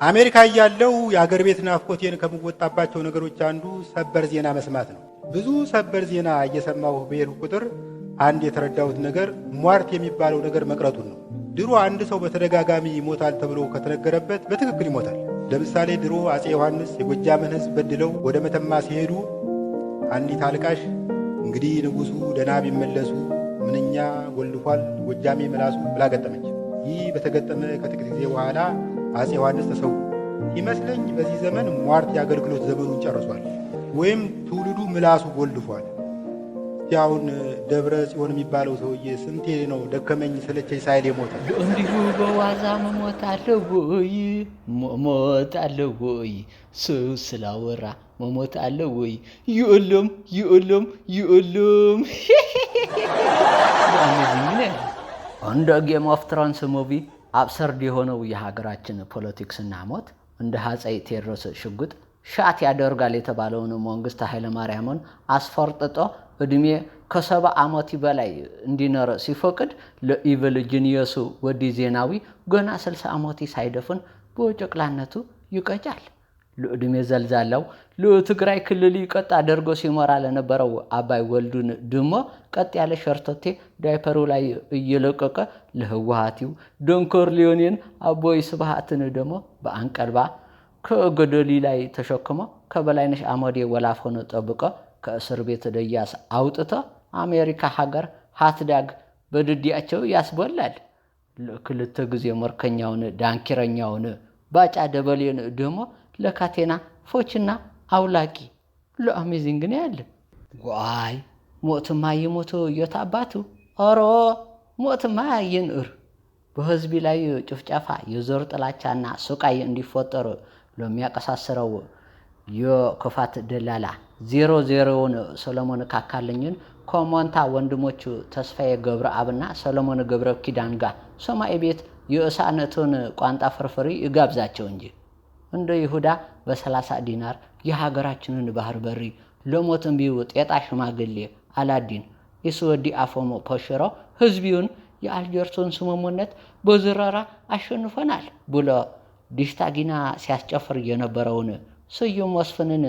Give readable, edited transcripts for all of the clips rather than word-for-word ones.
አሜሪካ ያለው የአገር ቤት ናፍቆቴን ከመወጣባቸው ነገሮች አንዱ ሰበር ዜና መስማት ነው። ብዙ ሰበር ዜና እየሰማሁ በሄድኩ ቁጥር አንድ የተረዳሁት ነገር ሟርት የሚባለው ነገር መቅረቱን ነው። ድሮ አንድ ሰው በተደጋጋሚ ይሞታል ተብሎ ከተነገረበት በትክክል ይሞታል። ለምሳሌ ድሮ አፄ ዮሐንስ የጎጃምን ሕዝብ በድለው ወደ መተማ ሲሄዱ አንዲት አልቃሽ እንግዲህ ንጉሱ ደህና ቢመለሱ ምንኛ ጎልፏል ጎጃሜ መላሱ ብላ ገጠመች። ይህ በተገጠመ ከጥቂት ጊዜ በኋላ አፄ ዮሐንስ ተሰው ይመስለኝ በዚህ ዘመን ሟርት የአገልግሎት ዘመኑን ጨርሷል፣ ወይም ትውልዱ ምላሱ ጎልፏል። ያውን ደብረ ጽዮን የሚባለው ሰውዬ ስንቴ ነው ደከመኝ ሰለቸኝ ሳይል የሞተ? እንዲሁ በዋዛ መሞት አለው ወይ? መሞት አለው ወይ? ሰው ስላወራ መሞት አለው ወይ? ይኡልም ይኡልም ይኡልም እንደ ጌም ኦፍ ትሮንስ ሙቪ አብሰርድ የሆነው የሀገራችን ፖለቲክስና ሞት እንደ አፄ ቴዎድሮስ ሽጉጥ ሻት ያደርጋል የተባለውን መንግስት ኃይለ ማርያምን አስፈርጥጦ እድሜ ከ70 ዓመት በላይ እንዲኖር ሲፈቅድ ለኢቭል ጂኒየሱ ወዲ ዜናዊ ገና 60 ዓመት ሳይደፍን በጨቅላነቱ ይቀጫል። ለእድሜ ዘልዛላው ለትግራይ ክልል ይቀጥ አድርጎ ሲመራ ለነበረው አባይ ወልዱን ድሞ ቀጥ ያለ ሸርተቴ ዳይፐሩ ላይ እየለቀቀ ለህወሓቲው ደንኮር ሊዮኔን አቦይ ስብሃትን ደግሞ በአንቀልባ ከገደሊ ላይ ተሸክሞ ከበላይነሽ አመዴ ወላፎን ጠብቆ ከእስር ቤት ደያስ አውጥቶ አሜሪካ ሀገር ሃትዳግ በድዲያቸው ያስበላል። ለክልተ ጊዜ መርከኛውን ዳንኪረኛውን ባጫ ደበሌን ደግሞ ለካቴና ፎችና አውላቂ ለአሜዚንግ ነው ያለ። ዋይ ሞትማ ይሞቱ የታባቱ ኦሮ ሞትማ ይንር በህዝብ ላይ ጭፍጨፋ የዘር ጥላቻና ስቃይ እንዲፈጠር ለሚያቀሳስረው የክፋት ደላላ 00ውን ሰለሞን ካካለኝን ኮሞንታ ወንድሞቹ ተስፋዬ ገብረአብና ሰለሞን ገብረ ኪዳን ጋር ሰማይ ቤት የእሳነቱን ቋንጣ ፍርፍሪ ይጋብዛቸው እንጂ እንደ ይሁዳ በ30 ዲናር የሀገራችንን ባህር በሪ ለሞትን ቢውጥ የጣ ሽማግሌ አላዲን ይስወዲ አፎሞ ፖሽሮ ህዝቢውን የአልጀርሶን ስምምነት በዝረራ አሸንፈናል ብሎ ዲሽታጊና ሲያስጨፍር የነበረውን ስዩም ወስፍንን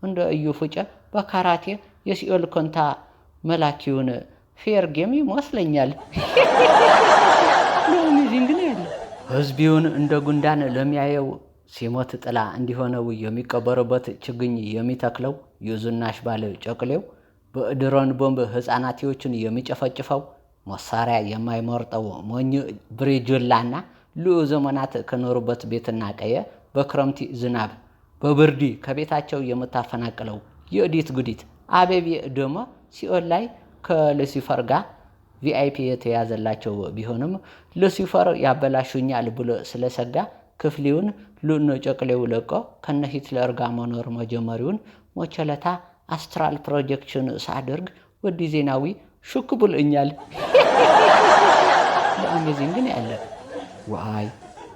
እንደ እዩ ፍጨ በካራቴ የሲኦል ኮንታ መላኪውን ፌር ጌም ይመስለኛል። ለአሜዚንግ ነው ያለ። ህዝቢውን እንደ ጉንዳን ለሚያየው ሲሞት ጥላ እንዲሆነው የሚቀበረበት ችግኝ የሚተክለው የዝናሽ ባለ ጨቅሌው በድሮን ቦምብ ህፃናቲዎችን የሚጨፈጭፈው መሳሪያ የማይመርጠው ሞኝ ብሪጁላና ለዘመናት ከኖሩበት ቤትና ቀየ በክረምቲ ዝናብ በብርዲ ከቤታቸው የምታፈናቅለው የእዲት ጉዲት አቤቤ ደሞ ሲኦል ላይ ከሉሲፈር ጋር ቪአይፒ የተያዘላቸው ቢሆንም ሉሲፈር ያበላሹኛል ብሎ ስለሰጋ ክፍሊውን ሉኖ ጨቅሌው ለቆ ከነ ሂትለር ጋር መኖር መጀመሪውን ሞቸለታ አስትራል ፕሮጀክሽን ሳደርግ ወዲ ዜናዊ ሹክ ብሎኛል። ለአሜዚንግ ነው ያለ። ዋይ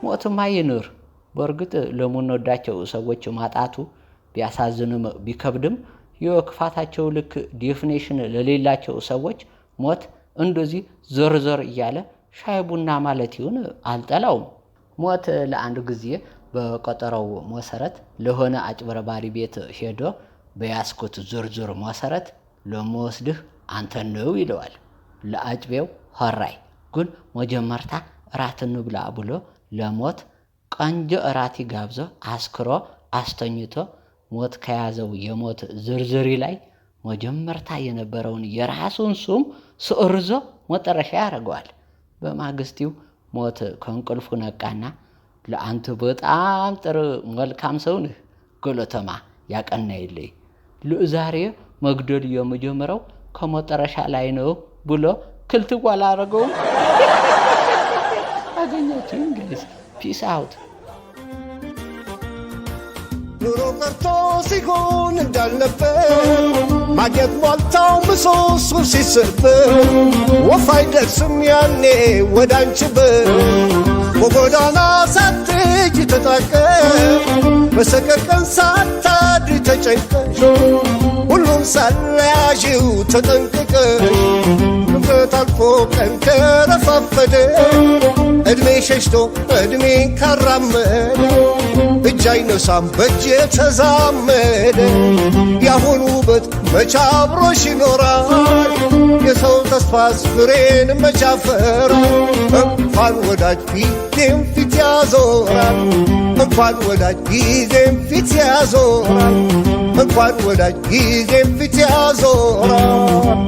ሞትማ ይኑር። በእርግጥ ለምንወዳቸው ሰዎች ማጣቱ ቢያሳዝንም ቢከብድም የክፋታቸው ልክ ዴፊኒሽን ለሌላቸው ሰዎች ሞት እንደዚህ ዘርዘር እያለ ሻይ ቡና ማለት ይሁን አልጠላውም። ሞት ለአንድ ጊዜ በቀጠረው መሰረት ለሆነ አጭበርባሪ ቤት ሄዶ በያስኩት ዝርዝር መሰረት ለመወስድህ አንተ ነው ይለዋል። ለአጭቤው ሆራይ ግን መጀመርታ እራት እንብላ ብሎ ለሞት ቀንጆ እራት ጋብዞ አስክሮ አስተኝቶ ሞት ከያዘው የሞት ዝርዝሪ ላይ መጀመርታ የነበረውን የራሱን ስም ስርዞ መጨረሻ ያደርገዋል። በማግስቲው ሞት ከእንቅልፉ ነቃና ለአንተ በጣም ጥሩ መልካም ሰው ነህ ገለተማ ያቀናይልኝ ለዛሬ መግደል የመጀመሪያው ከመጨረሻ ላይ ነው ብሎ ክልትው አላረገውም። አገኛችሁ እንግሊዝ ፒስ አውት። ኑሮ ቀርቶ ሲሆን እንዳልነበር ማግኘት ሞልታው ምሰሶ ሲሰበር ወፍ አይደርስም ያኔ ወዳንቺ በጎዳና ሳትሄጂ ተጣቀሽ በሰቀቀን ሳታድሪ ተጨንቀሽ ሁሉም ሳለያዥው ተጠንቅቀሽ ክፍተት አልፎ ቀን ከረፋፈደ እድሜ ሸሽቶ እድሜ ካራመደ እጅ አይነሳም በእጅ የተዛመደ ያሁኑ ውበት መች አብሮሽ ይኖራል የሰው ተስፋስ ፍሬን መቻፈር እንኳን ወዳጅ ፊቴም ፊት ያዞራል እንኳን ወዳጅ ጊዜም ፊት ያዞራል እንኳን ወዳጅ ጊዜም ፊት ያዞራል